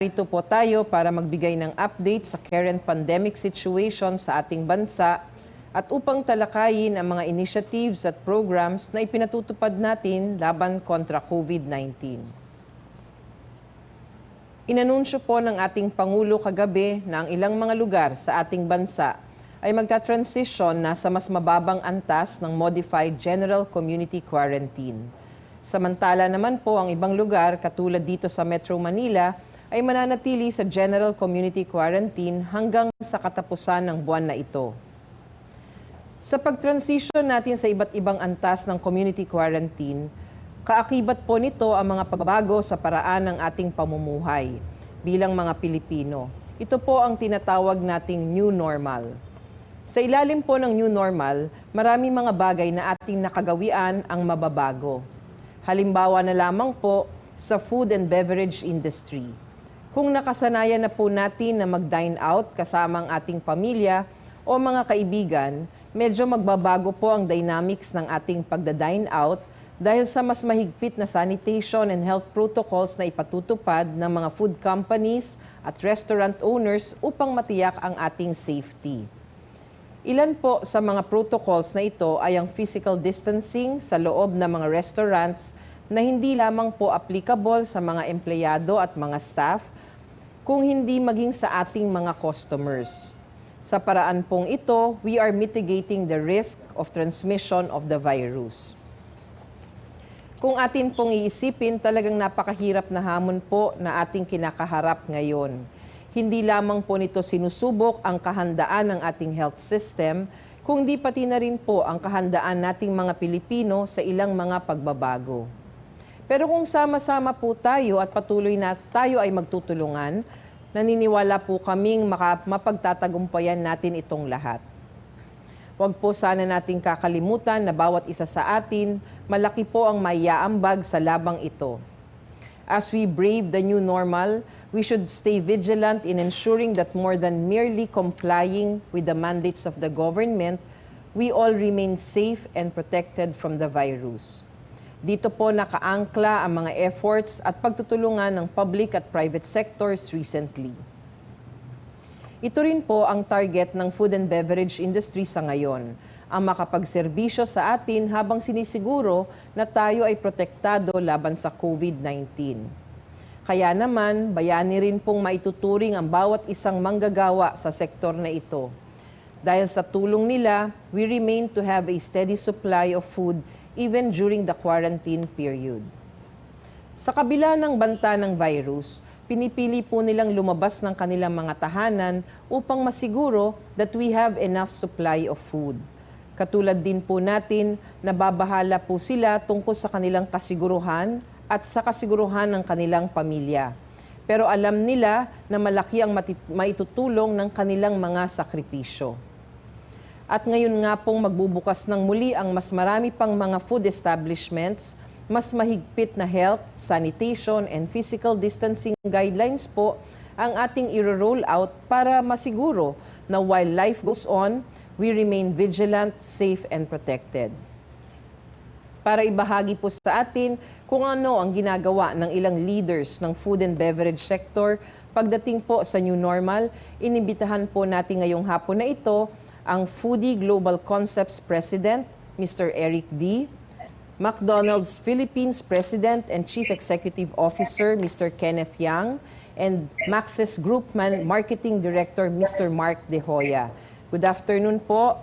Narito po tayo para magbigay ng update sa current pandemic situation sa ating bansa at upang talakayin ang mga initiatives at programs na ipinatutupad natin laban kontra COVID-19. Inanunsyo po ng ating Pangulo kagabi na ang ilang mga lugar sa ating bansa ay magta-transition na sa mas mababang antas ng Modified General Community Quarantine. Samantala naman po ang ibang lugar katulad dito sa Metro Manila ay mananatili sa General Community Quarantine hanggang sa katapusan ng buwan na ito. Sa pag-transition natin sa iba't ibang antas ng Community Quarantine, kaakibat po nito ang mga pagbabago sa paraan ng ating pamumuhay bilang mga Pilipino. Ito po ang tinatawag nating New Normal. Sa ilalim po ng New Normal, marami mga bagay na ating nakagawian ang mababago. Halimbawa na lamang po sa food and beverage industry. Kung nakasanayan na po natin na mag-dine out kasama ang ating pamilya o mga kaibigan, medyo magbabago po ang dynamics ng ating pagda-dine out dahil sa mas mahigpit na sanitation and health protocols na ipatutupad ng mga food companies at restaurant owners upang matiyak ang ating safety. Ilan po sa mga protocols na ito ay ang physical distancing sa loob ng mga restaurants na hindi lamang po applicable sa mga empleyado at mga staff, kung hindi maging sa ating mga customers. Sa paraan pong ito, we are mitigating the risk of transmission of the virus. Kung atin pong iisipin, talagang napakahirap na hamon po na ating kinakaharap ngayon. Hindi lamang po nito sinusubok ang kahandaan ng ating health system, kundi pati na rin po ang kahandaan nating mga Pilipino sa ilang mga pagbabago. Pero kung sama-sama po tayo at patuloy na tayo ay magtutulungan, naniniwala po kaming mapagtatagumpayan natin itong lahat. Huwag po sana nating kakalimutan na bawat isa sa atin, malaki po ang maiaambag sa labang ito. As we brave the new normal, we should stay vigilant in ensuring that more than merely complying with the mandates of the government, we all remain safe and protected from the virus. Dito po nakaangkla ang mga efforts at pagtutulungan ng public at private sectors recently. Ito rin po ang target ng food and beverage industry sa ngayon, ang makapagserbisyo sa atin habang sinisiguro na tayo ay protektado laban sa COVID-19. Kaya naman, bayani rin pong maituturing ang bawat isang manggagawa sa sektor na ito. Dahil sa tulong nila, we remain to have a steady supply of food even during the quarantine period. Sa kabila ng banta ng virus, pinipili po nilang lumabas ng kanilang mga tahanan upang masiguro that we have enough supply of food. Katulad din po natin, nababahala po sila tungkol sa kanilang kasiguruhan at sa kasiguruhan ng kanilang pamilya. Pero alam nila na malaki ang maitutulong ng kanilang mga sakripisyo. At ngayon nga pong magbubukas ng muli ang mas marami pang mga food establishments, mas mahigpit na health, sanitation, and physical distancing guidelines po ang ating i-roll out para masiguro na while life goes on, we remain vigilant, safe, and protected. Para ibahagi po sa atin kung ano ang ginagawa ng ilang leaders ng food and beverage sector pagdating po sa new normal, inimbitahan po natin ngayong hapon na ito ang Foodie Global Concepts President, Mr. Eric D., McDonald's Philippines President and Chief Executive Officer, Mr. Kenneth Yang, and Maxis Group Marketing Director, Mr. Mark De Hoya. Good afternoon po,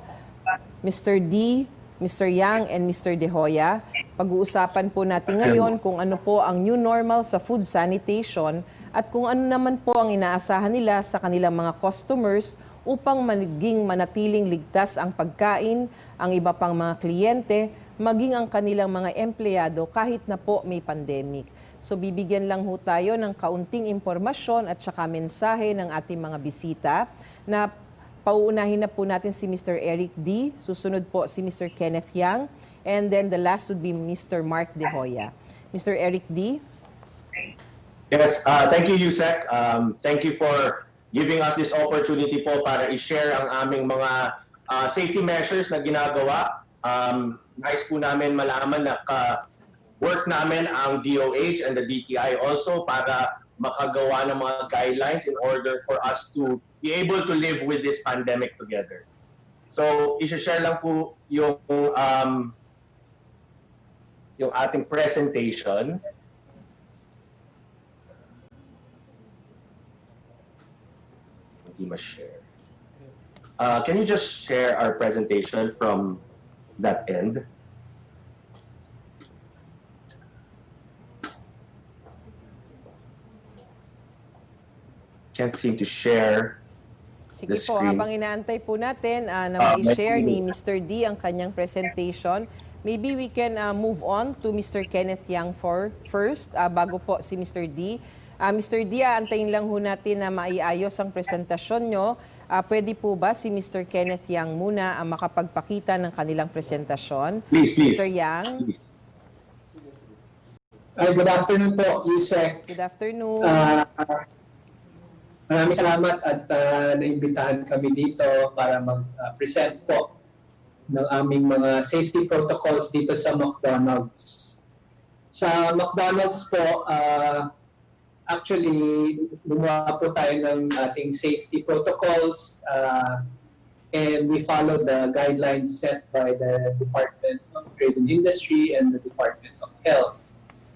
Mr. D., Mr. Yang, and Mr. De Hoya. Pag-uusapan po natin ngayon kung ano po ang new normal sa food sanitation at kung ano naman po ang inaasahan nila sa kanilang mga customers upang maging manatiling ligtas ang pagkain, ang iba pang mga kliyente, maging ang kanilang mga empleyado kahit na po may pandemic. So bibigyan lang ho tayo ng kaunting impormasyon at saka mensahe ng ating mga bisita na pauunahin na po natin si Mr. Eric D., susunod po si Mr. Kenneth Yang, and then the last would be Mr. Mark De Hoya. Mr. Eric D. Yes, thank you, Yusek. Thank you for giving us this opportunity po para i-share ang aming mga safety measures na ginagawa. Nais po namin malaman na work namin ang DOH and the DTI also para makagawa ng mga guidelines in order for us to be able to live with this pandemic together. So, i-share lang po yung ating presentation. Hindi ma-share. Can you just share our presentation from that end? Can't seem to share Sige the po, screen. habang inaantay po natin na ma-share ni Mr. D ang kanyang presentation, maybe we can move on to Mr. Kenneth Yang first, bago po si Mr. D. Mr. D, antayin lang ho natin na maiayos ang presentasyon nyo. Pwede po ba si Mr. Kenneth Yang muna ang makapagpakita ng kanilang presentasyon? Please. Mr. Yang? Good afternoon po, Yusek. Good afternoon. Maraming salamat at naimbitahan kami dito para mag-present po ng aming mga safety protocols dito sa McDonald's. Sa McDonald's po, actually, gumawa po tayo ng ating safety protocols and we follow the guidelines set by the Department of Trade and Industry and the Department of Health.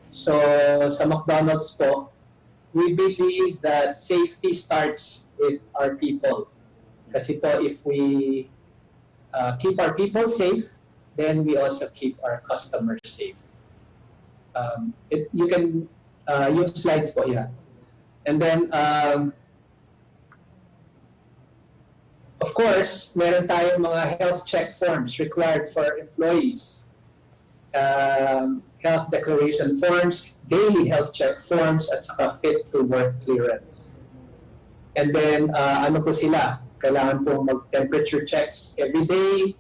So, sa McDonald's po, we believe that safety starts with our people. Kasi po, if we keep our people safe, then we also keep our customers safe. You can use slides po, yeah. And then, of course, meron tayong mga health check forms required for employees. Health declaration forms, daily health check forms, at saka fit to work clearance. And then, ano po sila? Kailangan po mag-temperature checks every day,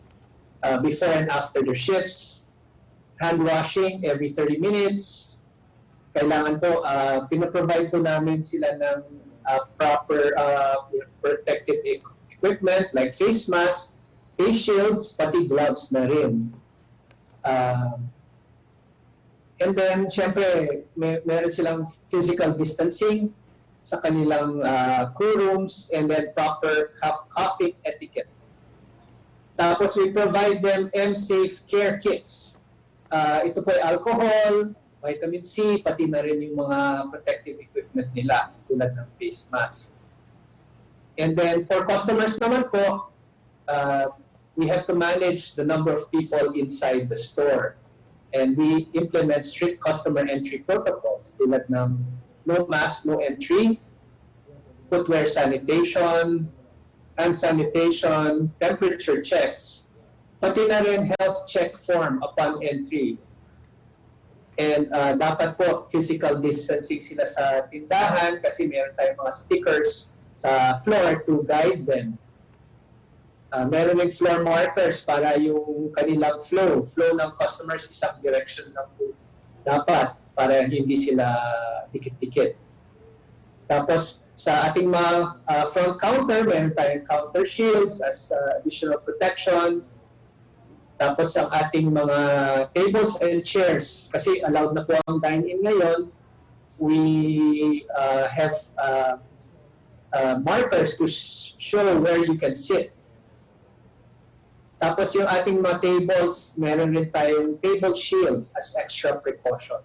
before and after their shifts, hand washing every 30 minutes. Kailangan po, pinaprovide po namin sila ng proper protective equipment like face masks, face shields, pati gloves na rin. And then, syempre, meron silang physical distancing sa kanilang crew rooms and then proper coughing etiquette. Tapos, we provide them M-Safe care kits. Ito po ay alcohol, vitamin C, pati na rin yung mga protective equipment nila, tulad ng face masks. And then, for customers naman po, we have to manage the number of people inside the store. And we implement strict customer entry protocols tulad ng no mask, no entry, footwear sanitation, hand sanitation, temperature checks, pati na rin health check form upon entry. And dapat po physical distancing sila sa tindahan kasi meron tayong mga stickers sa floor to guide them. Meron ng floor markers para yung kanilang flow ng customers isang direction lang po dapat para hindi sila dikit-dikit. Tapos sa ating mga front counter, meron tayong counter shields as additional protection. Tapos ang ating mga tables and chairs, kasi allowed na po ang dine-in ngayon, we have markers to show where you can sit. Tapos yung ating mga tables, meron rin tayong table shields as extra precaution.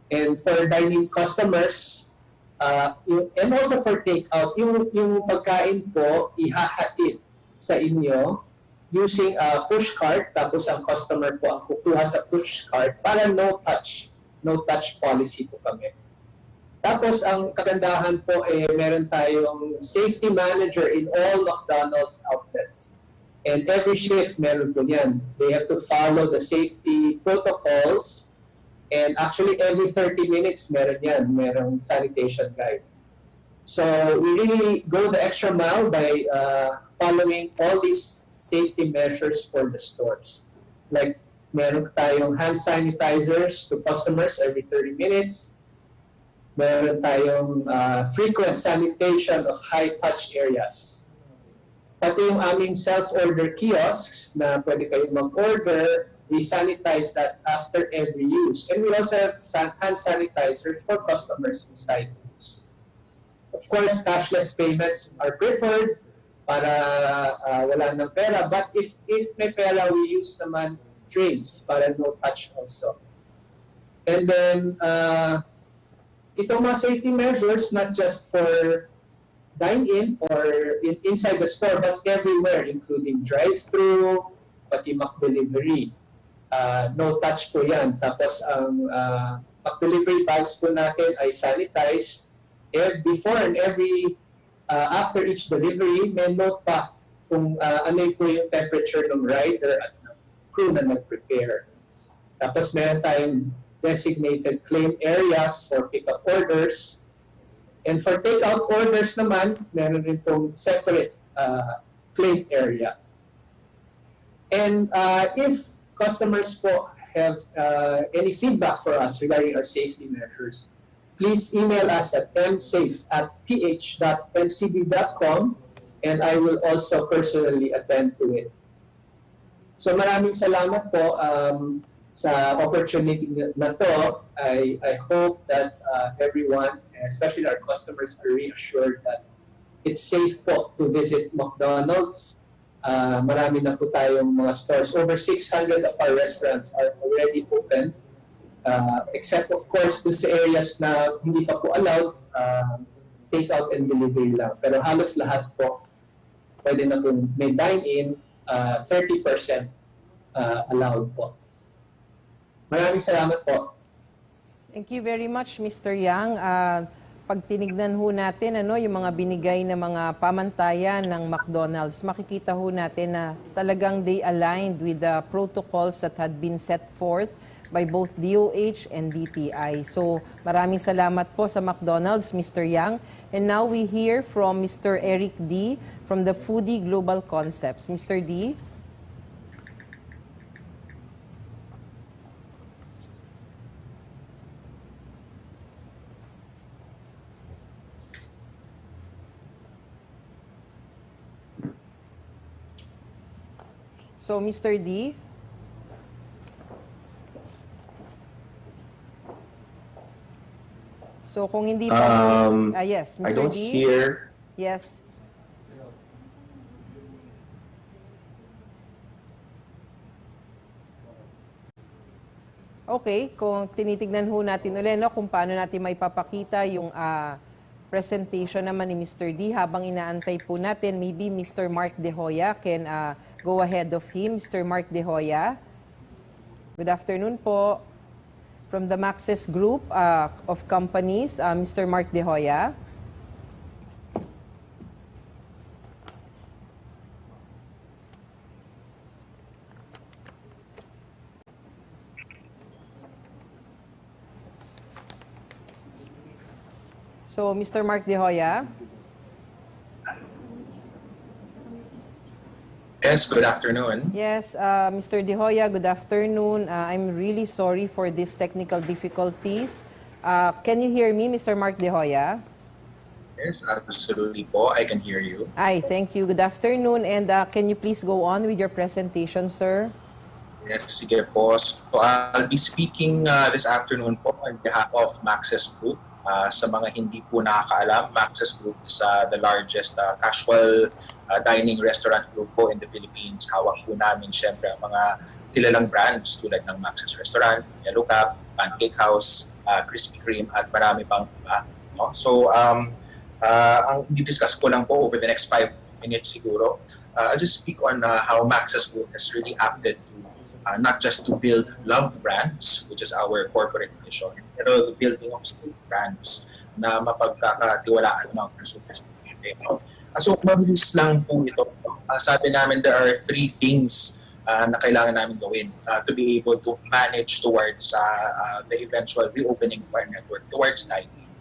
And for dining customers, and also for takeout, yung pagkain po, ihahatid sa inyo using a push cart, tapos ang customer po ang kukuha sa push cart para no touch policy po kami. Tapos ang kagandahan po, meron tayong safety manager in all McDonald's outlets. And every shift, meron po yan. They have to follow the safety protocols. And actually, every 30 minutes, meron yan. Merong sanitation guide. So, we really go the extra mile by following all these safety measures for the stores. Like, meron tayong hand sanitizers to customers every 30 minutes. Meron tayong frequent sanitation of high-touch areas. Pati yung aming self-order kiosks na pwede kayong mag-order, we sanitize that after every use. And we also have hand sanitizers for customers inside Of course, cashless payments are preferred para wala ng pera. But if may pera, we use naman trays para no touch also. And then, itong mga safety measures, not just for dine-in or inside the store, but everywhere, including drive-thru, pati McDelivery. No touch po yan. Tapos ang McDelivery bags po natin ay sanitized. Before and after each delivery, may note pa kung ano po yung temperature ng rider at ng crew na nag-prepare. Tapos meron tayong designated claim areas for pick-up orders. And for take-out orders naman, meron rin pong separate claim area. And if customers po have any feedback for us regarding our safety measures, please email us at msafe@ph.mcb.com and I will also personally attend to it. So maraming salamat po sa opportunity na to. I hope that everyone, especially our customers, are reassured that it's safe po to visit McDonald's. Marami na po tayong mga stores. Over 600 of our restaurants are already open. Except of course dun sa areas na hindi pa po allowed, take-out and delivery lang. Pero halos lahat po pwede na po may dine-in, 30% allowed po. Maraming salamat po. Thank you very much, Mr. Yang. Pag tinignan ho natin yung mga binigay na mga pamantayan ng McDonald's, makikita ho natin na talagang they aligned with the protocols that had been set forth by both DOH and DTI. So maraming salamat po sa McDonald's, Mr. Yang. And now we hear from Mr. Eric D. from the Foodie Global Concepts. Mr. D. So, Mr. D. So, kung hindi pa... yes, Mr. I don't D. hear. Yes. Okay, kung tinitignan ho natin ulit, kung paano natin maipapakita yung presentation naman ni Mr. D habang inaantay po natin, maybe Mr. Mark De Hoya can go ahead of him. Mr. Mark De Hoya. Good afternoon po. From the Maxis Group of Companies, Mr. Mark De Hoya. So, Mr. Mark De Hoya. Yes, good afternoon. Yes, Mr. De Hoya, good afternoon. I'm really sorry for these technical difficulties. Can you hear me, Mr. Mark De Hoya? Yes, absolutely po. I can hear you. Hi, thank you. Good afternoon. And can you please go on with your presentation, sir? Yes, sige po. So I'll be speaking this afternoon po on behalf of Maxis Group. Sa mga hindi po nakakaalam, Maxis Group is the largest casual dining restaurant group po in the Philippines. Hawak po namin syempre ang mga kilalang brands tulad ng Maxis Restaurant, Yellow Cap, Pancake House, Krispy Kreme at marami pang iba. No? So ang i-discuss ko lang po over the next 5 minutes siguro, I'll just speak on how Maxis Group has really acted to not just to build loved brands, which is our corporate mission, pero the building of safe brands na mapagkakatiwalaan ng mga consumers. So, mabilis lang po ito. Sabi namin, there are 3 things na kailangan namin gawin to be able to manage towards the eventual reopening of our network towards dining.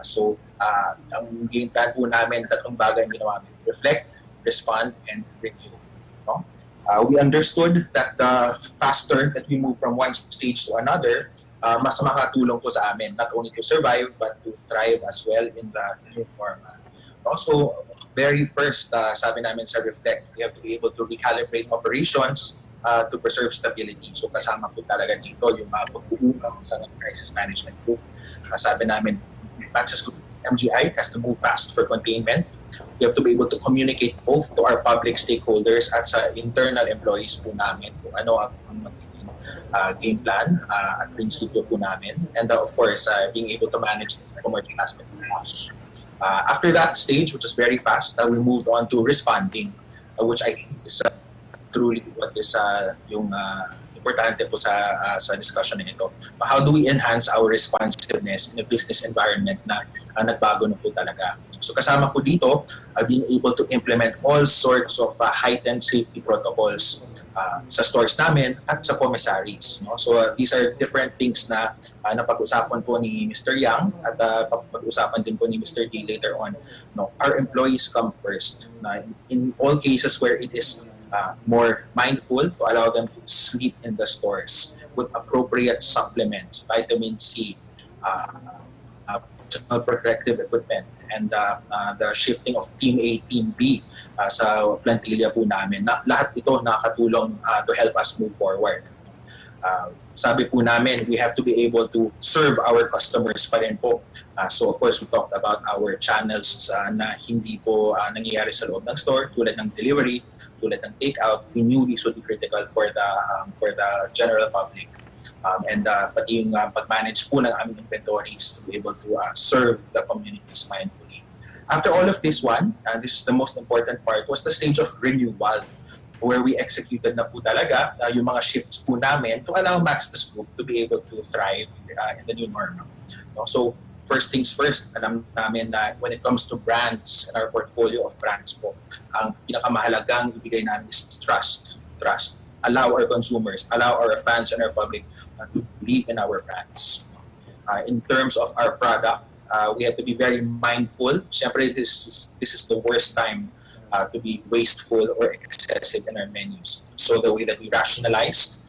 So, ang game plan po namin, 3 bagay ang ginawa namin: reflect, respond, and review. No? We understood that the faster that we move from one stage to another, mas makatulong po sa amin, not only to survive, but to thrive as well in the new format. Also, very first, sabi namin sa Reflect, we have to be able to recalibrate operations to preserve stability. So kasama po talaga dito yung pagbuo ng isang crisis management group. Sabi namin, Maxis Group MGI has to move fast for containment. We have to be able to communicate both to our public stakeholders at sa internal employees po namin kung ano ang magiging game plan at prinsipyo po namin. And of course, being able to manage the commercial aspect of cash. After that stage, which was very fast, we moved on to responding, which I think is truly what is yung importante po sa discussion na ito. How do we enhance our responsiveness in a business environment na nagbago na po talaga? So kasama po dito, being able to implement all sorts of heightened safety protocols sa stores namin at sa commissaries. No? So these are different things na napag-usapan po ni Mr. Yang at pag-usapan din po ni Mr. D later on. No? Our employees come first. In all cases where it is more mindful, to allow them to sleep in the stores with appropriate supplements, vitamin C, personal protective equipment, and the shifting of Team A, Team B sa plantilla po namin. Lahat ito nakatulong to help us move forward. Sabi po namin, we have to be able to serve our customers pa rin po. So of course, we talked about our channels na hindi po nangyayari sa loob ng store, tulad ng delivery, tulad ng takeout. We knew this would be critical for the general public. And pati yung pag-manage po ng aming inventories to be able to serve the communities mindfully. After all of this one, this is the most important part, was the stage of renewal, where we executed na po talaga yung mga shifts po namin to allow Maxis Group to be able to thrive in the new normal. So first things first, alam namin na when it comes to brands and our portfolio of brands po, ang pinakamahalagang ibigay namin is trust. Trust. Allow our consumers, allow our fans and our public to believe in our brands. In terms of our product, we have to be very mindful. Siyempre, this is the worst time to be wasteful or excessive in our menus. So the way that we rationalized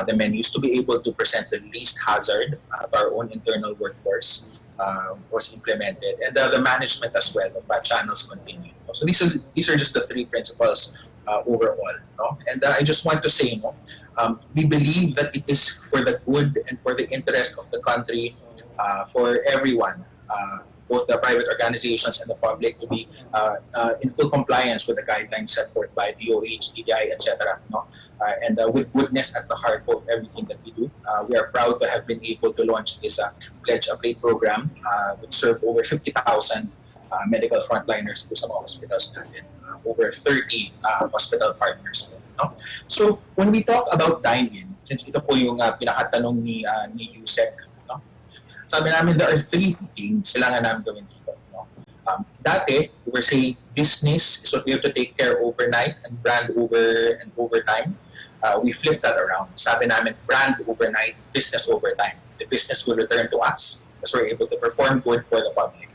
the menus to be able to present the least hazard to our own internal workforce was implemented, and the management as well of channels continued. So these are just the three principles overall. No? And I just want to say, we believe that it is for the good and for the interest of the country, for everyone, both the private organizations and the public, to be in full compliance with the guidelines set forth by DOH, TDI, etc. No? And with goodness at the heart of everything that we do. We are proud to have been able to launch this Pledge a Plate program, which served over 50,000 medical frontliners sa mga hospitals natin, over 30 hospital partners. No? So when we talk about dine-in, since ito po yung pinakatanong ni Yusek, no? Sabi namin there are three things kailangan namin gawin dito. No? Dati, we were saying business is what we have to take care overnight and brand over time. We flipped that around. Sabi namin brand overnight, business over time. The business will return to us as we're able to perform good for the public.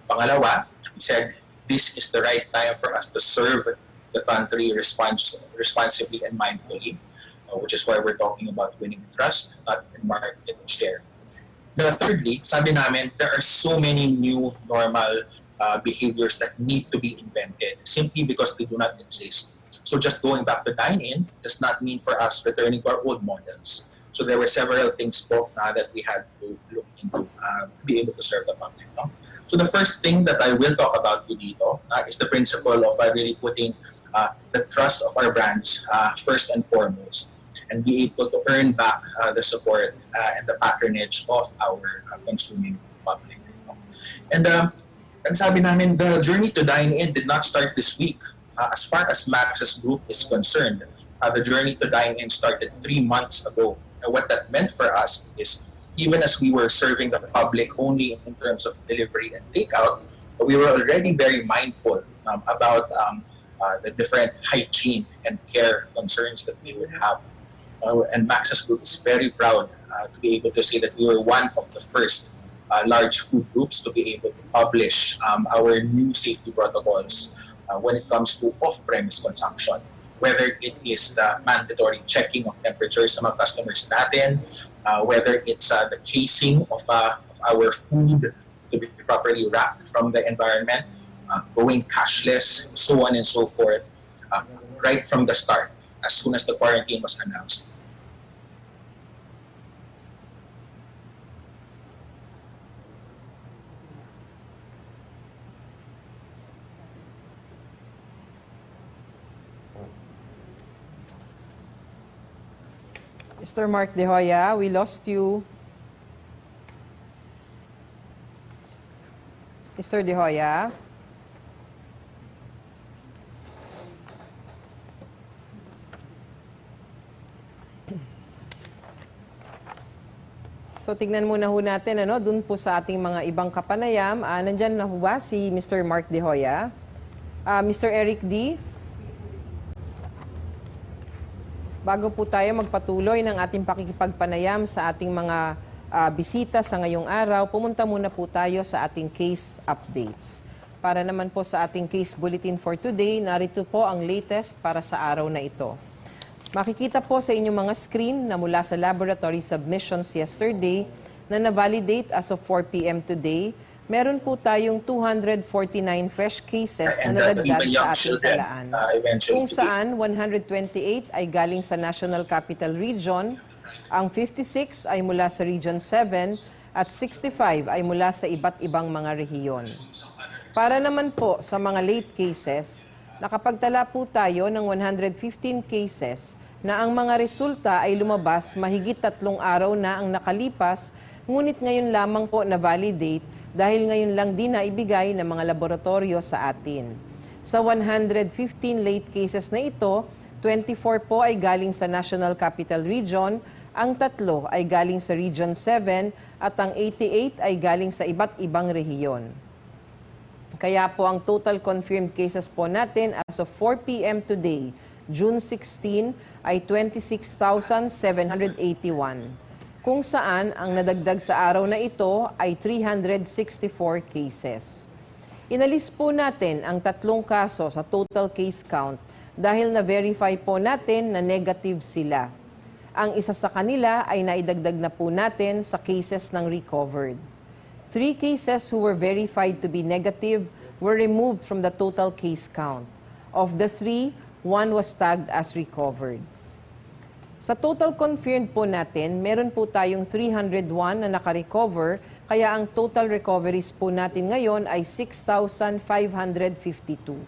Pangalawa, we said this is the right time for us to serve the country responsibly and mindfully, which is why we're talking about winning trust, not in market share. Thirdly, sabi namin, there are so many new normal behaviors that need to be invented simply because they do not exist. So just going back to dine-in does not mean for us returning to our old models. So there were several things po that we had to look into to be able to serve the public. No? So the first thing that I will talk about dito is the principle of really putting the trust of our brands first and foremost, and be able to earn back the support and the patronage of our consuming public. And sabi namin, the journey to dine-in did not start this week. As far as Maxis Group is concerned, the journey to dine-in started 3 months ago. And what that meant for us is, even as we were serving the public only in terms of delivery and takeout, we were already very mindful about the different hygiene and care concerns that we would have. And Maxis Group is very proud to be able to say that we were one of the first large food groups to be able to publish our new safety protocols when it comes to off-premise consumption. Whether it is the mandatory checking of temperatures sa mga customers natin, whether it's the casing of our food to be properly wrapped from the environment, going cashless, so on and so forth, right from the start, as soon as the quarantine was announced. Mr. Mark De Hoya, we lost you. Mr. De Hoya? So tignan muna ho natin, dun po sa ating mga ibang kapanayam. Nandyan na ho ba si Mr. Mark De Hoya? Mr. Eric D? Bago po tayo magpatuloy ng ating pakikipagpanayam sa ating mga bisita sa ngayong araw, pumunta muna po tayo sa ating case updates. Para naman po sa ating case bulletin for today, narito po ang latest para sa araw na ito. Makikita po sa inyong mga screen na mula sa laboratory submissions yesterday na na-validate as of 4 p.m. today, meron po tayong 249 fresh cases na nadagdag sa ating talaan. Kung saan 128 ay galing sa National Capital Region, ang 56 ay mula sa Region 7 at 65 ay mula sa iba't ibang mga rehiyon. Para naman po sa mga late cases, nakapagtala po tayo ng 115 cases na ang mga resulta ay lumabas mahigit 3 araw na ang nakalipas, ngunit ngayon lamang po na-validate dahil ngayon lang din na ibigay ng mga laboratorio sa atin. Sa 115 late cases na ito, 24 po ay galing sa National Capital Region, ang 3 ay galing sa Region 7 at ang 88 ay galing sa iba't ibang rehiyon. Kaya po ang total confirmed cases po natin as of 4 p.m. today, June 16, ay 26,781. Kung saan ang nadagdag sa araw na ito ay 364 cases. Inalis po natin ang 3 kaso sa total case count dahil na-verify po natin na negative sila. Ang isa sa kanila ay naidagdag na po natin sa cases ng recovered. 3 cases who were verified to be negative were removed from the total case count. Of the 3, 1 was tagged as recovered. Sa total confirmed po natin, meron po tayong 301 na nakarecover, kaya ang total recoveries po natin ngayon ay 6,552.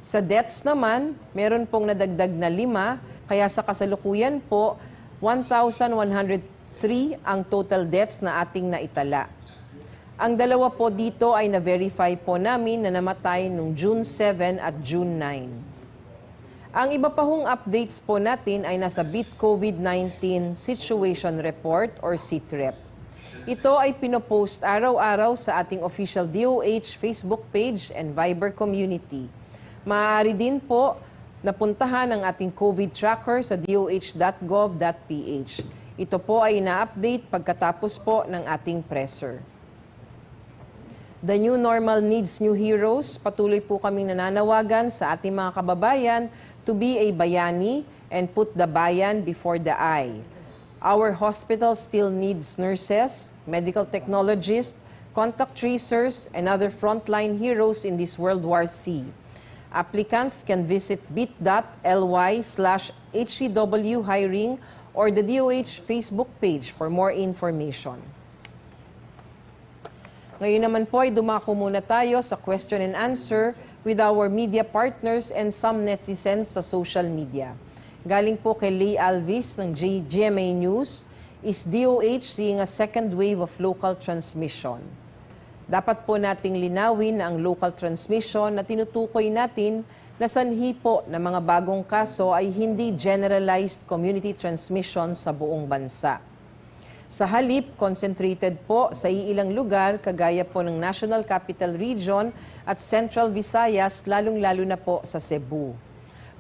Sa deaths naman, meron pong nadagdag na 5, kaya sa kasalukuyan po, 1,103 ang total deaths na ating naitala. Ang 2 po dito ay na-verify po namin na namatay noong June 7 at June 9. Ang iba pa hong updates po natin ay nasa Beat COVID-19 Situation Report or CITREP. Ito ay pinopost araw-araw sa ating official DOH Facebook page and Viber community. Maaari din po napuntahan ang ating COVID tracker sa doh.gov.ph. Ito po ay ina-update pagkatapos po ng ating presser. The new normal needs new heroes. Patuloy po kaming nananawagan sa ating mga kababayan to be a bayani and put the bayan before the eye. Our hospital still needs nurses, medical technologists, contact tracers, and other frontline heroes in this World War C. Applicants can visit bit.ly/HCW hiring or the DOH Facebook page for more information. Ngayon naman po ay dumako muna tayo sa question and answer with our media partners and some netizens sa social media. Galing po kay Lee Alvis ng GMA News, is DOH seeing a second wave of local transmission? Dapat po nating linawin na ang local transmission na tinutukoy natin na sanhi po ng mga bagong kaso ay hindi generalized community transmission sa buong bansa. Sa halip, concentrated po sa iilang lugar kagaya po ng National Capital Region at Central Visayas, lalong-lalo na po sa Cebu.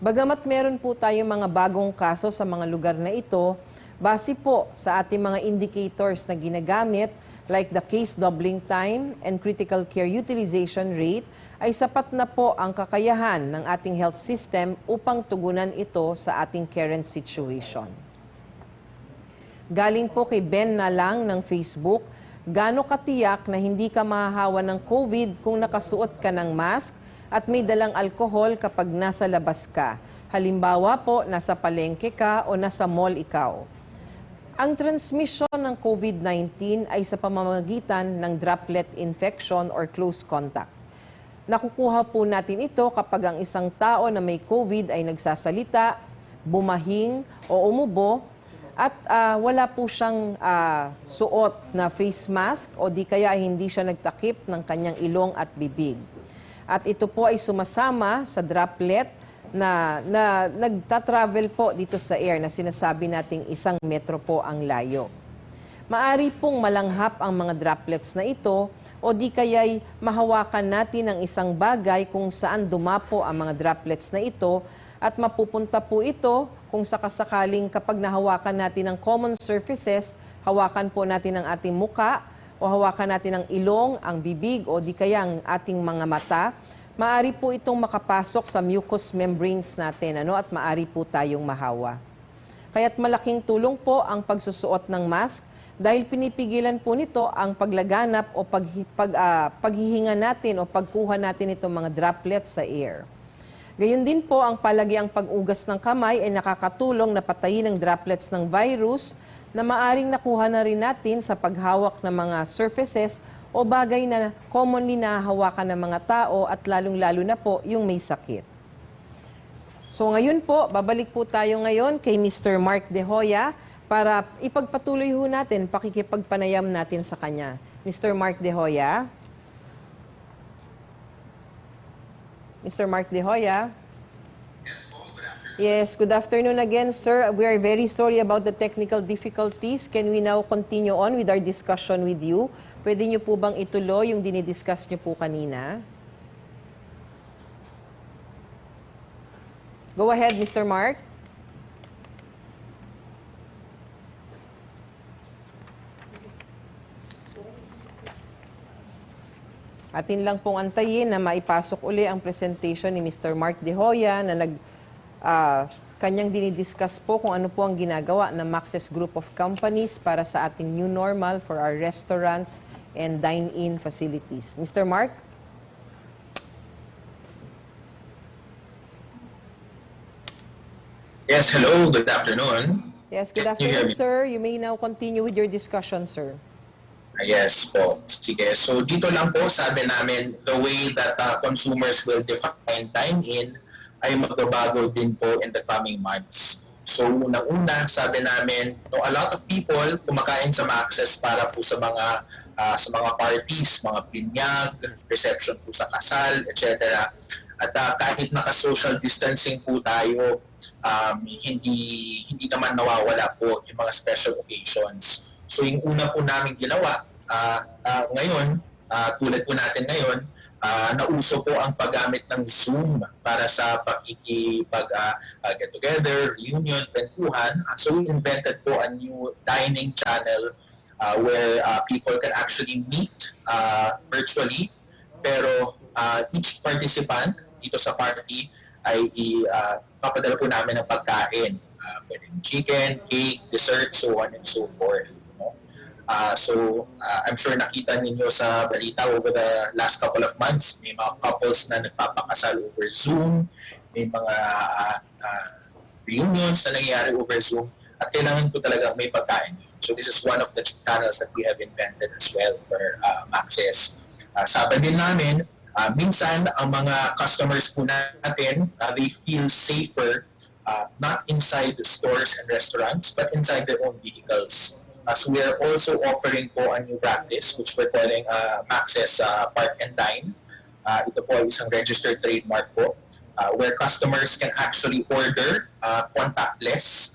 Bagamat meron po tayong mga bagong kaso sa mga lugar na ito, base po sa ating mga indicators na ginagamit like the case doubling time and critical care utilization rate, ay sapat na po ang kakayahan ng ating health system upang tugunan ito sa ating current situation. Galing po kay Ben na lang ng Facebook, gaano katiyak na hindi ka mahahawa ng COVID kung nakasuot ka ng mask at may dalang alkohol kapag nasa labas ka? Halimbawa po, nasa palengke ka o nasa mall ikaw. Ang transmission ng COVID-19 ay sa pamamagitan ng droplet infection or close contact. Nakukuha po natin ito kapag ang isang tao na may COVID ay nagsasalita, bumahing o umubo, at wala po siyang suot na face mask o di kaya hindi siya nagtakip ng kanyang ilong at bibig. At ito po ay sumasama sa droplet na nagta-travel po dito sa air na sinasabi nating 1 metro po ang layo. Maari pong malanghap ang mga droplets na ito o di kaya'y mahawakan natin ang isang bagay kung saan dumapo ang mga droplets na ito at mapupunta po ito kung sakasakaling kapag nahawakan natin ang common surfaces, hawakan po natin ang ating muka o hawakan natin ang ilong, ang bibig o di kaya ang ating mga mata, maari po itong makapasok sa mucous membranes natin at maari po tayong mahawa. Kaya't malaking tulong po ang pagsusuot ng mask dahil pinipigilan po nito ang paglaganap o paghihinga natin o pagkuha natin itong mga droplets sa air. Gayun din po ang palagiang pag-ugas ng kamay ay nakakatulong na patayin ang droplets ng virus na maaring nakuha na rin natin sa paghawak ng mga surfaces o bagay na commonly nahahawakan ng mga tao at lalong-lalo na po yung may sakit. So ngayon po, babalik po tayo ngayon kay Mr. Mark De Hoya para ipagpatuloy ho natin, pakikipagpanayam natin sa kanya. Mr. Mark De Hoya. Mr. Mark De Hoya. Yes, good afternoon again, sir. We are very sorry about the technical difficulties. Can we now continue on with our discussion with you? Pwede niyo po bang ituloy yung dinidiscuss niyo po kanina? Go ahead, Mr. Mark. Atin lang pong antayin na maipasok uli ang presentation ni Mr. Mark De Hoya na kanyang dinidiscuss po kung ano po ang ginagawa ng Maxis Group of Companies para sa ating new normal for our restaurants and dine-in facilities. Mr. Mark? Yes, hello, good afternoon. Yes, good afternoon, sir. You may now continue with your discussion, sir. Yes po. Sige. So dito lang po sabi namin the way that consumers will define dine-in ay magbabago din po in the coming months. So unang-una sabi namin a lot of people kumakain sa Maxis para po sa mga parties, mga binyag, reception po sa kasal, etc. At kahit naka-social distancing po tayo, hindi naman nawawala po yung mga special occasions. So yung una po namin ginawa, ngayon, tulad po natin ngayon, nauso po ang paggamit ng Zoom para sa get-together, reunion, kwentuhan. So we invented po a new dining channel where people can actually meet virtually. Pero each participant dito sa party ay papadala po namin ng pagkain. Pwedeng chicken, cake, dessert, so on and so forth. So I'm sure nakita ninyo sa balita over the last couple of months, may mga couples na nagpapakasal over Zoom, may mga reunions na nangyayari over Zoom, at kailangan po talaga may pagkain. So this is one of the channels that we have invented as well for Maxis. Sabi din namin, minsan ang mga customers po natin, they feel safer not inside the stores and restaurants, but inside their own vehicles. So we are also offering po a new practice which we're calling Maxis Park and Dine. Ito po ay isang registered trademark po where customers can actually order contactless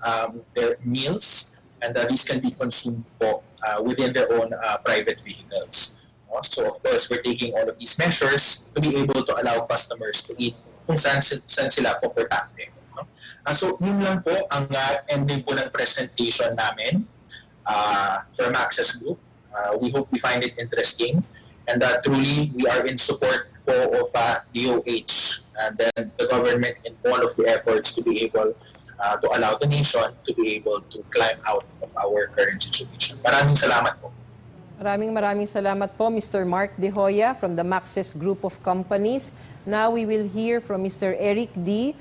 their meals, and these can be consumed po within their own private vehicles. So of course, we're taking all of these measures to be able to allow customers to eat kung saan sila komportable. So yun lang po ang ending po ng presentation namin for Maxis Group. We hope we find it interesting, and truly we are in support po of DOH and then the government in all of the efforts to be able to allow the nation to be able to climb out of our current situation. Maraming salamat po. Maraming salamat po, Mr. Mark De Hoya from the Maxis Group of Companies. Now we will hear from Mr. Eric D.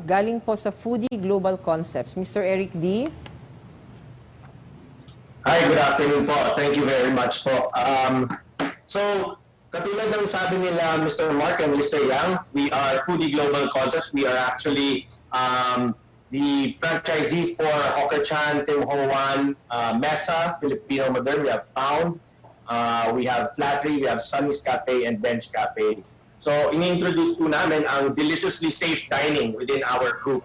Galing po sa Foodie Global Concepts. Mr. Eric D. Hi, good afternoon po. Thank you very much po. So, katulad ng sabi nila Mr. Mark and Mr. Yang, we are Foodie Global Concepts. We are actually the franchisees for Hawker-Chan, Tim Ho Wan, Mesa, Filipino Modern, we have Pound, we have Flattery, we have Sunny's Cafe, and Bench Cafe. So, ini-introduce po namin ang deliciously safe dining within our group.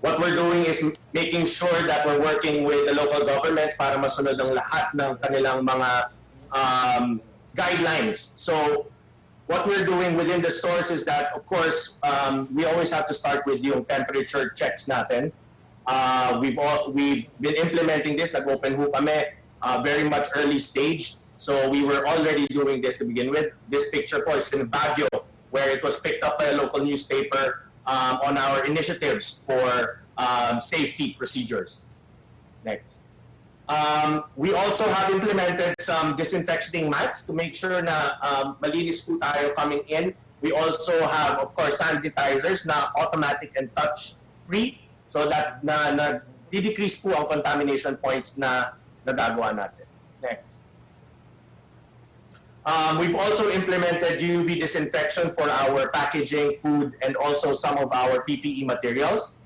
What we're doing is making sure that we're working with the local governments para masunod ang lahat ng kanilang mga guidelines. So, what we're doing within the stores is that, of course, we always have to start with yung temperature checks natin. We've been implementing this, nag-open ho kami, very much early stage. So we were already doing this to begin with. This picture po is in Baguio, where it was picked up by a local newspaper on our initiatives for safety procedures. Next. We also have implemented some disinfecting mats to make sure na malinis po tayo coming in. We also have, of course, sanitizers na automatic and touch-free so that decrease po ang contamination points na nagagawa natin. Next. We've also implemented UV disinfection for our packaging, food, and also some of our PPE materials.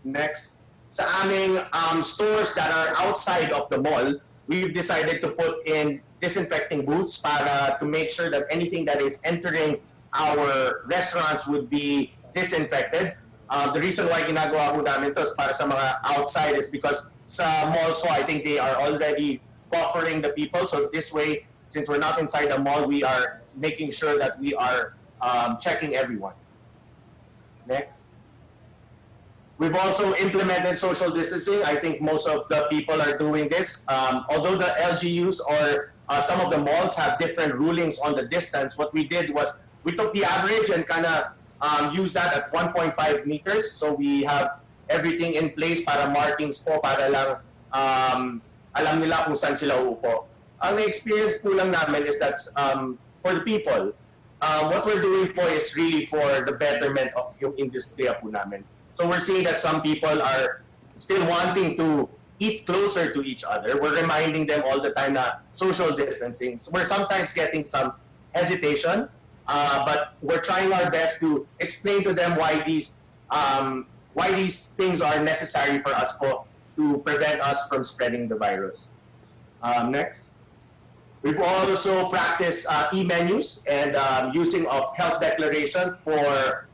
Next. Sa aming stores that are outside of the mall, we've decided to put in disinfecting booths para to make sure that anything that is entering our restaurants would be disinfected. The reason why ginagawa ko namin to is para sa mga outside is because sa malls, so I think they are already buffering the people. So this way, since we're not inside the mall, we are making sure that we are checking everyone. Next. We've also implemented social distancing. I think most of the people are doing this. Although the LGUs or some of the malls have different rulings on the distance, what we did was we took the average and kind of used that at 1.5 meters. So we have everything in place para markings po, para lang alam nila kung saan sila uupo. Ang experience po lang namin is that for the people, what we're doing po is really for the betterment of yung industriya po namin. So we're seeing that some people are still wanting to eat closer to each other. We're reminding them all the time that social distancing. So we're sometimes getting some hesitation, but we're trying our best to explain to them why these things are necessary for us to prevent us from spreading the virus. Next. We've also practiced e-menus and using of health declaration for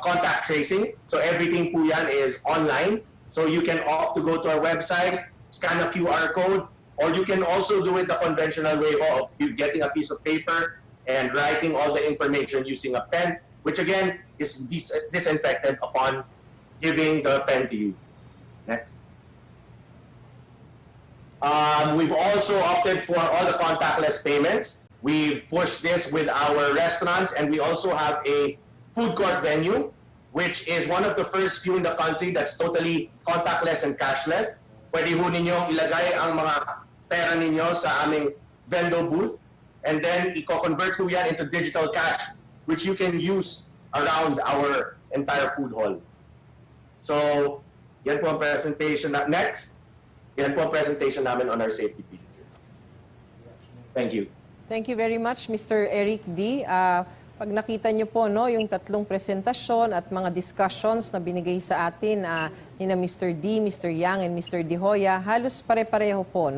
contact tracing. So everything po yan is online. So you can opt to go to our website, scan a QR code, or you can also do it the conventional way of you getting a piece of paper and writing all the information using a pen, which again is disinfected upon giving the pen to you. Next. We've also opted for all the contactless payments. We've pushed this with our restaurants, and we also have a food court venue, which is one of the first few in the country that's totally contactless and cashless. Pwede ho ninyong ilagay ang mga pera ninyo sa aming vendo booth, and then i-convert ho yan into digital cash, which you can use around our entire food hall. So, yan po ang presentation. Next, yan po ang presentation namin on our safety procedure. Thank you. Thank you very much, Mr. Eric D. Pag nakita niyo po yung tatlong presentasyon at mga discussions na binigay sa atin ni na Mr. D, Mr. Yang, and Mr. De Hoya, halos pare-pareho po.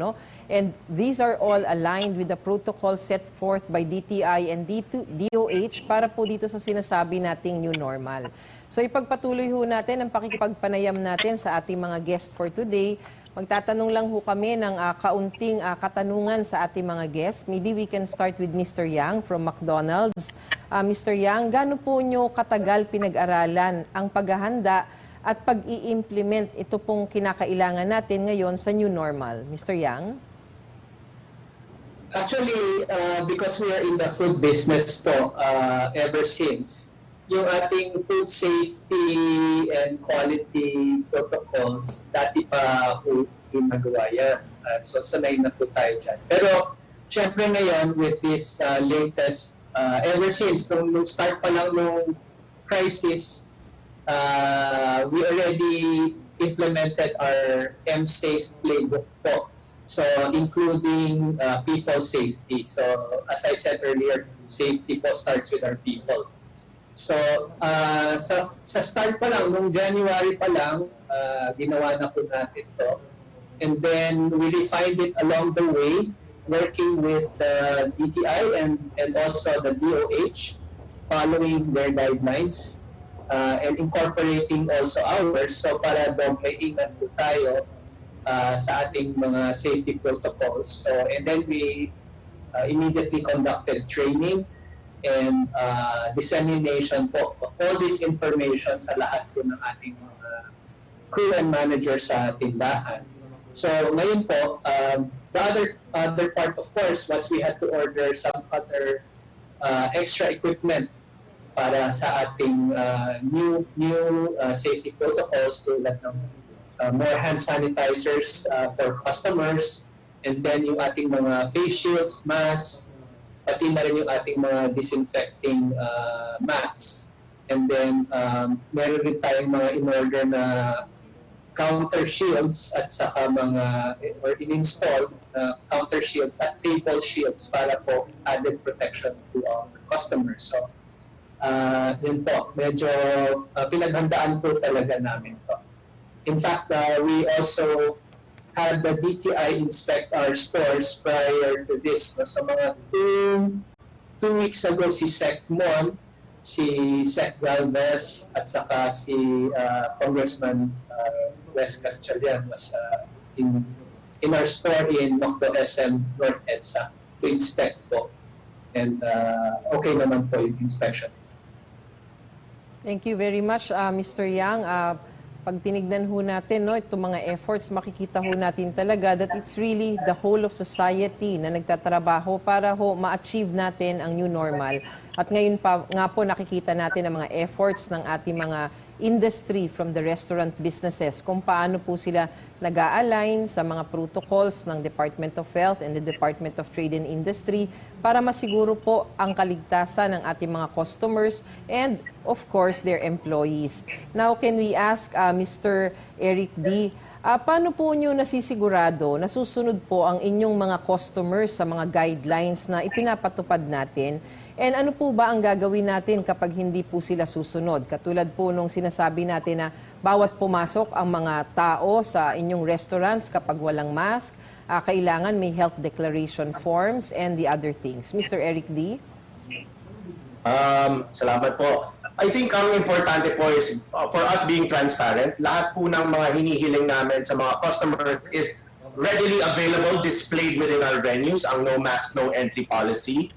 And these are all aligned with the protocol set forth by DTI and DOH para po dito sa sinasabi nating new normal. So ipagpatuloy ho natin ang pakikipagpanayam natin sa ating mga guest for today. Magtatanong lang ho kami ng kaunting katanungan sa ating mga guests. Maybe we can start with Mr. Yang from McDonald's. Mr. Yang, gaano po nyo katagal pinag-aralan ang paghahanda at pag-i-implement ito pong kinakailangan natin ngayon sa new normal? Mr. Yang? Actually, because we are in the food business po ever since, yung ating food safety and quality protocols, dati pa ginagawa yan. So, sanay na po tayo dyan. Pero, syempre ngayon, with this latest, ever since, nung start pa lang nung crisis, we already implemented our M-Safe playbook po. So, including people safety. So, as I said earlier, safety po starts with our people. So, sa start pa lang, nung January pa lang, ginawa na po natin to. And then we refined it along the way, working with the DTI and also the DOH, following their guidelines and incorporating also ours. So para doon may ingat po tayo sa ating mga safety protocols. So, and then we immediately conducted training and dissemination po of all this information sa lahat po ng ating mga crew and managers sa tindahan. So ngayon po, the other part of course was we had to order some other extra equipment para sa ating new safety protocols tulad ng more hand sanitizers for customers, and then yung ating mga face shields, masks, pati na rin yung ating mga disinfecting mats. And then, meron rin tayong mga in-order na counter shields at saka mga, or in-install counter shields at table shields para po added protection to our customers. So, yun po, medyo pinaghandaan po talaga namin to. In fact, we also had the DTI inspect our stores prior to this. No? So mga two weeks ago, si Sec Mon, si Sec Galvez, at saka si Congressman Wes Castrillan was in our store in Mokto SM North EDSA to inspect po. And okay naman po yung inspection. Thank you very much, Mr. Yang. Pag tinignan ho natin, no, itong mga efforts, makikita ho natin talaga that it's really the whole of society na nagtatrabaho para ho ma-achieve natin ang new normal. At ngayon pa nga po nakikita natin ang mga efforts ng ating mga industry from the restaurant businesses, kung paano po sila nag-a-align sa mga protocols ng Department of Health and the Department of Trade and Industry para masiguro po ang kaligtasan ng ating mga customers and of course their employees. Now, can we ask Mr. Eric D., paano po nyo nasisigurado na susunod po ang inyong mga customers sa mga guidelines na ipinapatupad natin? And ano po ba ang gagawin natin kapag hindi po sila susunod? Katulad po nung sinasabi natin na bawat pumasok ang mga tao sa inyong restaurants kapag walang mask, kailangan may health declaration forms and the other things. Mr. Eric D.? Salamat po. I think ang importante po is for us being transparent, lahat po ng mga hinihiling namin sa mga customers is readily available, displayed within our venues, ang no mask, no entry policy.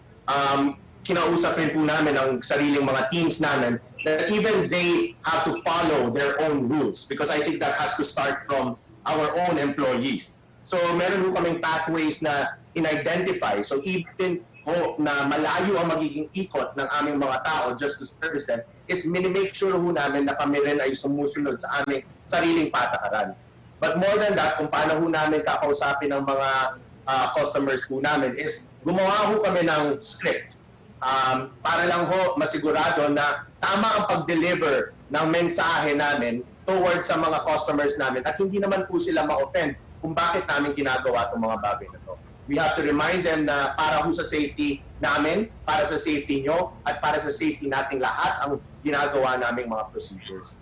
Kinausap rin po namin ang sariling mga teams namin that even they have to follow their own rules because I think that has to start from our own employees. So meron po kaming pathways na in-identify. So even po na malayo ang magiging ikot ng aming mga tao just to service them is minimake sure po namin na kami rin ay sumusunod sa aming sariling patakaran. But more than that, kung paano po namin kakausapin ng mga customers po namin is gumawa po kami ng script. Para lang ho masigurado na tama ang pag-deliver ng mensahe namin towards sa mga customers namin at hindi naman po sila ma-offend kung bakit namin ginagawa itong mga bagay na to. We have to remind them na para ho sa safety namin, para sa safety nyo, at para sa safety nating lahat ang ginagawa naming mga procedures.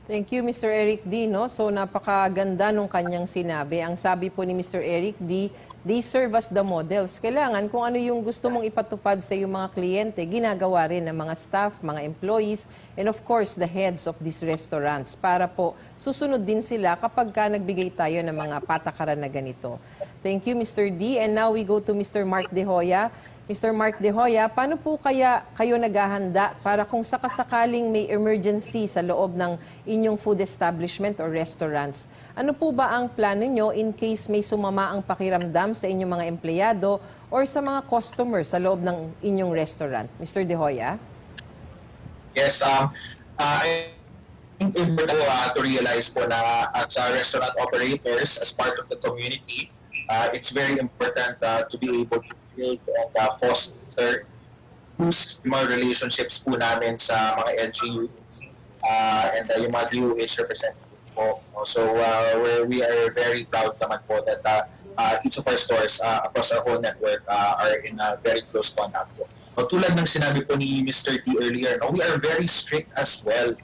Thank you, Mr. Eric D. No? So napakaganda nung kanyang sinabi. Ang sabi po ni Mr. Eric D., they serve as the models. Kailangan kung ano yung gusto mong ipatupad sa iyong mga kliyente, ginagawa rin ng mga staff, mga employees, and of course, the heads of these restaurants para po susunod din sila kapag ka nagbigay tayo ng mga patakaran na ganito. Thank you, Mr. D. And now we go to Mr. Mark De Hoya. Mr. Mark De Hoya, paano po kaya kayo naghahanda para kung sakasakaling may emergency sa loob ng inyong food establishment or restaurants? Ano po ba ang plano nyo in case may sumama ang pakiramdam sa inyong mga empleyado or sa mga customers sa loob ng inyong restaurant? Mr. De Hoya? Yes, I think important to realize po na as restaurant operators, as part of the community, it's very important to be able to create and foster mga relationships po namin sa mga LGUs and yung mga DOH representatives po. So we are very proud naman po that each of our stores across our whole network are in very close contact po tulad ng sinabi po ni Mr. D earlier, we are very strict as well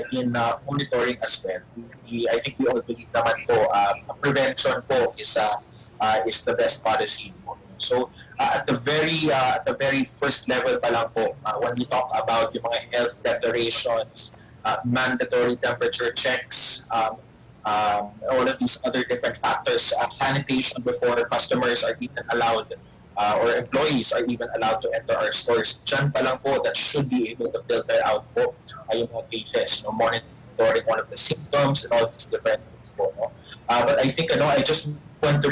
in monitoring as well. I think we all believe naman po, prevention po is the best policy. So at the very first level pa lang po, when we talk about yung mga health declarations, mandatory temperature checks, all of these other different factors, sanitation before customers are even allowed or employees are even allowed to enter our stores. Diyan pa lang po, that should be able to filter out po yung mga cases, monitoring one of the symptoms and all these different things po. But I think I just want to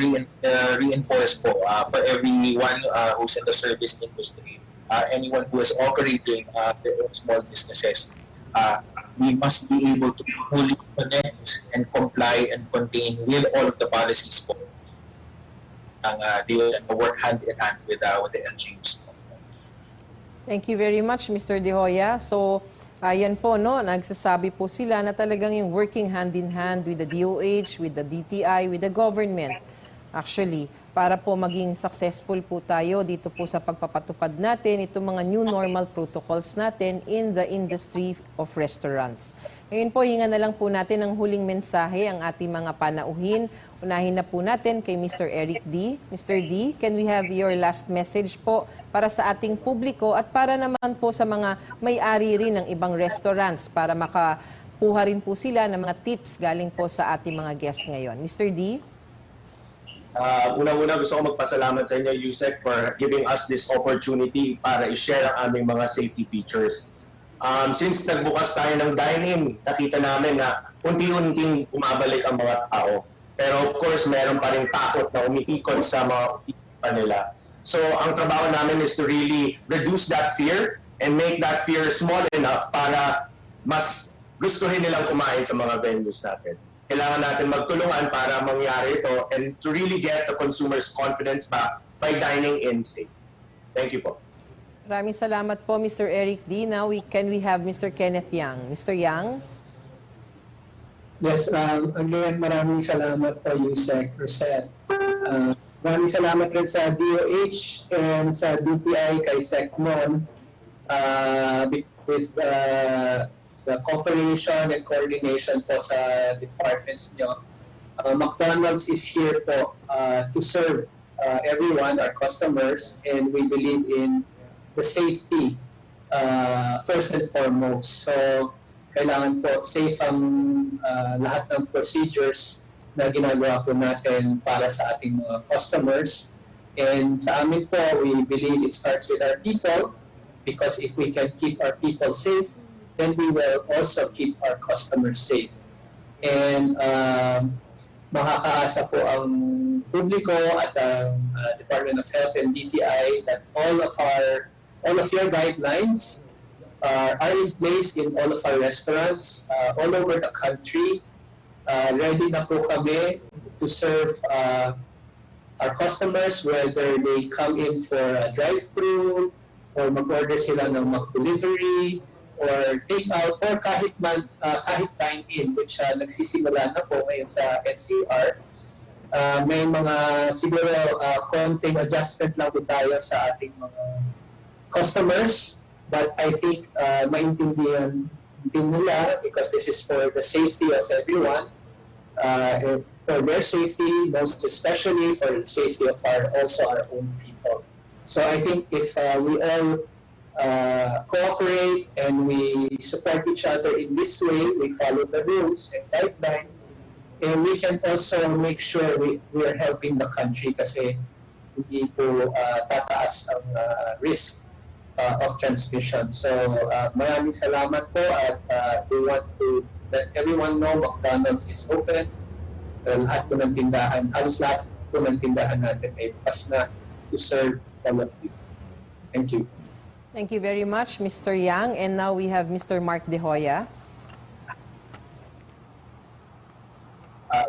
reinforce po for everyone who's in the service industry, anyone who is operating their own small businesses, we must be able to fully connect and comply and contain with all of the policies po. They work hand in hand with the LGUs. Thank you very much, Mr. De Hoya. So, ayan po, nagsasabi po sila na talagang yung working hand in hand with the DOH, with the DTI, with the government, actually, para po maging successful po tayo dito po sa pagpapatupad natin itong mga new normal protocols natin in the industry of restaurants. Ngayon po, hinga na lang po natin ang huling mensahe ang ating mga panauhin. Unahin na po natin kay Mr. Eric D. Mr. D, can we have your last message po para sa ating publiko at para naman po sa mga may-ari rin ng ibang restaurants para makakuha rin po sila ng mga tips galing po sa ating mga guests ngayon. Mr. D? Unang-una gusto ko magpasalamat sa inyo, Yusek, for giving us this opportunity para i-share ang aming mga safety features. Since nagbukas tayo ng dine-in, nakita namin na unti-unting umabalik ang mga tao. Pero of course, meron pa rin takot na umiikot sa mga isipan nila. So ang trabaho namin is to really reduce that fear and make that fear small enough para mas gustuhin nilang kumain sa mga venues natin. Kailangan natin magtulungan para mangyari ito and to really get the consumer's confidence back by dining in safe. Thank you po. Maraming salamat po, Mr. Eric D. Now, can we have Mr. Kenneth Yang? Mr. Yang? Yes, again, maraming salamat po, Yusek, Rosette. Maraming salamat rin sa DOH and sa DTI kay SecMon with the cooperation and coordination po sa departments niyo. McDonald's is here po to serve everyone, our customers, and we believe in the safety first and foremost. So, kailangan po safe ang lahat ng procedures na ginagawa po natin para sa ating mga customers. And sa amin po, we believe it starts with our people because if we can keep our people safe, then we will also keep our customers safe. And makakaasa po ang publiko at ang Department of Health and DTI that all of your guidelines are in place in all of our restaurants all over the country. Ready na po kami to serve our customers whether they come in for a drive-thru or mag-order sila ng mag-delivery or take out or kahit dine-in which nagsisimula na po ngayon sa NCR. May mga siguro konting adjustment lang po tayo sa ating mga customers, but I think maintindihan din nila because this is for the safety of everyone, for their safety, most especially for the safety of our own people. So I think if we all cooperate and we support each other in this way, we follow the rules and guidelines, and we can also make sure we are helping the country kasi hindi po tataas ang risk of transmission. So maraming salamat po at we want to let everyone know McDonald's is open. Lahat po ng tindahan, halos lahat po ng tindahan natin ay bukas na to serve all of you. Thank you. Thank you very much, Mr. Yang. And now we have Mr. Mark De Hoya.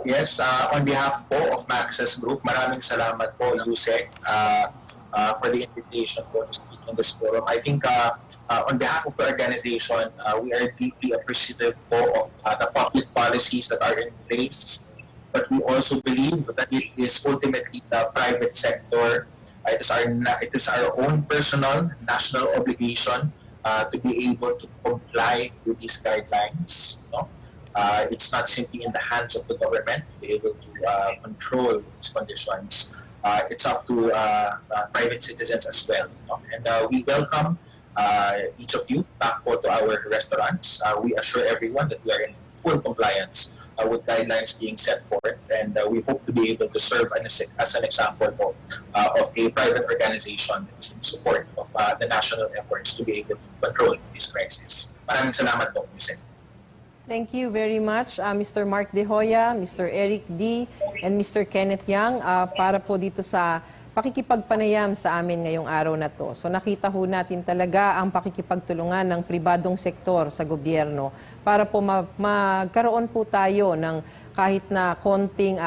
Yes, on behalf po of Maxis Group, maraming salamat po, Yusek, for the invitation po to speak in this forum. I think on behalf of the organization, we are deeply appreciative po of the public policies that are in place, but we also believe that it is ultimately the private sector It is our own personal national obligation to be able to comply with these guidelines. No? It's not simply in the hands of the government to be able to control these conditions. It's up to private citizens as well. No? And we welcome each of you back po to our restaurants. We assure everyone that we are in full compliance with guidelines being set forth, and we hope to be able to serve as an example po, of a private organization that is in support of the national efforts to be able to control this crisis. Maraming salamat po, Yusek. Thank you very much, Mr. Mark De Hoya, Mr. Eric D., and Mr. Kenneth Yang, para po dito sa pakikipagpanayam sa amin ngayong araw na to. So nakita ho natin talaga ang pakikipagtulungan ng pribadong sektor sa gobyerno para po magkaroon po tayo ng kahit na konting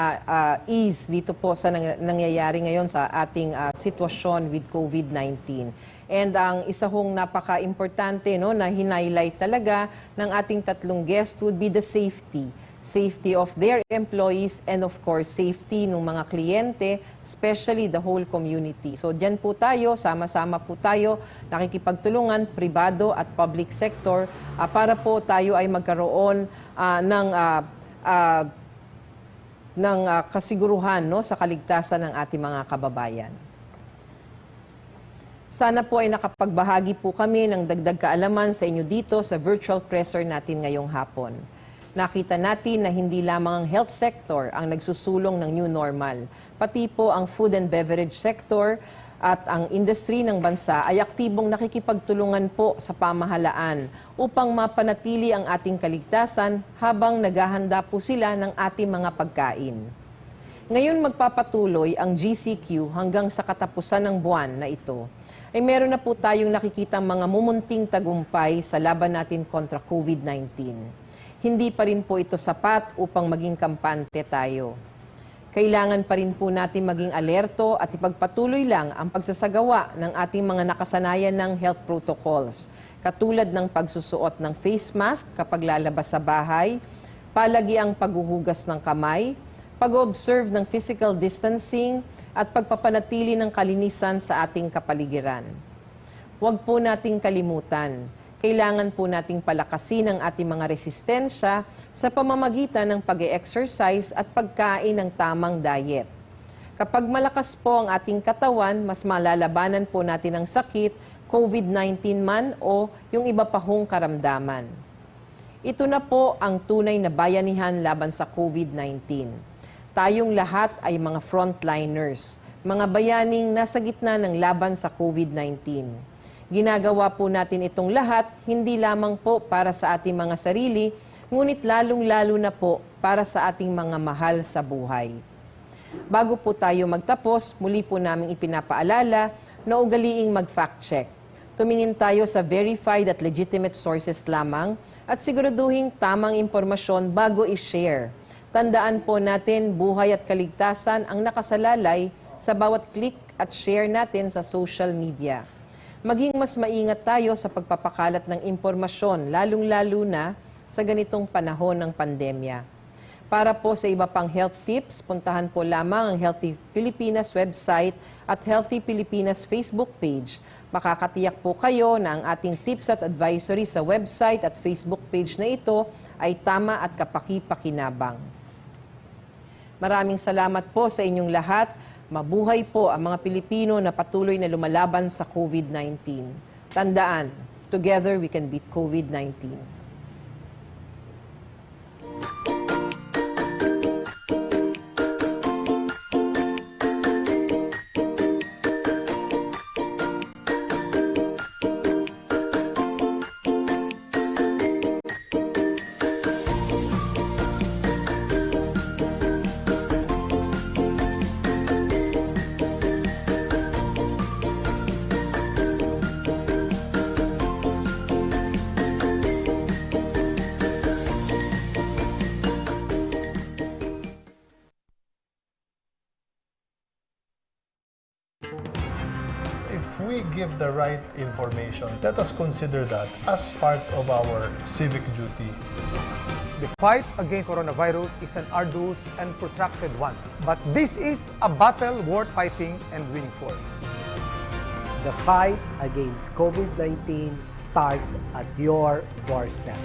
ease dito po sa nangyayari ngayon sa ating sitwasyon with COVID-19. And ang isa hong napaka-importante no, na hinighlight talaga ng ating tatlong guests would be the safety. Safety of their employees and of course safety ng mga kliyente, especially the whole community. So diyan po tayo, sama-sama po tayo, nakikipagtulungan, pribado at public sector para po tayo ay magkaroon ng kasiguruhan no, sa kaligtasan ng ating mga kababayan. Sana po ay nakapagbahagi po kami ng dagdag kaalaman sa inyo dito sa virtual presser natin ngayong hapon. Nakita natin na hindi lamang ang health sector ang nagsusulong ng new normal, pati po ang food and beverage sector at ang industry ng bansa ay aktibong nakikipagtulungan po sa pamahalaan upang mapanatili ang ating kaligtasan habang naghahanda po sila ng ating mga pagkain. Ngayon magpapatuloy ang GCQ hanggang sa katapusan ng buwan na ito. Ay meron na po tayong nakikitang mga mumunting tagumpay sa laban natin kontra COVID-19. Hindi pa rin po ito sapat upang maging kampante tayo. Kailangan pa rin po natin maging alerto at ipagpatuloy lang ang pagsasagawa ng ating mga nakasanayan ng health protocols, katulad ng pagsusuot ng face mask kapag lalabas sa bahay, palagiang paghuhugas ng kamay, pag-observe ng physical distancing, at pagpapanatili ng kalinisan sa ating kapaligiran. Huwag po nating kalimutan, kailangan po nating palakasin ang ating mga resistensya sa pamamagitan ng pag-exercise at pagkain ng tamang diet. Kapag malakas po ang ating katawan, mas malalabanan po natin ang sakit, COVID-19 man o yung iba pa hong karamdaman. Ito na po ang tunay na bayanihan laban sa COVID-19. Tayong lahat ay mga frontliners, mga bayaning nasa gitna ng laban sa COVID-19. Ginagawa po natin itong lahat hindi lamang po para sa ating mga sarili, ngunit lalong-lalo na po para sa ating mga mahal sa buhay. Bago po tayo magtapos, muli po namin ipinapaalala na ugaliing mag-fact check. Tumingin tayo sa verified at legitimate sources lamang at siguraduhin tamang impormasyon bago i-share. Tandaan po natin, buhay at kaligtasan ang nakasalalay sa bawat click at share natin sa social media. Maging mas maingat tayo sa pagpapakalat ng impormasyon, lalong-lalo na sa ganitong panahon ng pandemya. Para po sa iba pang health tips, puntahan po lamang ang Healthy Pilipinas website at Healthy Pilipinas Facebook page. Makakatiyak po kayo na ang ating tips at advisory sa website at Facebook page na ito ay tama at kapaki-pakinabang. Maraming salamat po sa inyong lahat. Mabuhay po ang mga Pilipino na patuloy na lumalaban sa COVID-19. Tandaan, together we can beat COVID-19. If we give the right information, let us consider that as part of our civic duty. The fight against coronavirus is an arduous and protracted one, but this is a battle worth fighting and winning for. The fight against COVID-19 starts at your doorstep.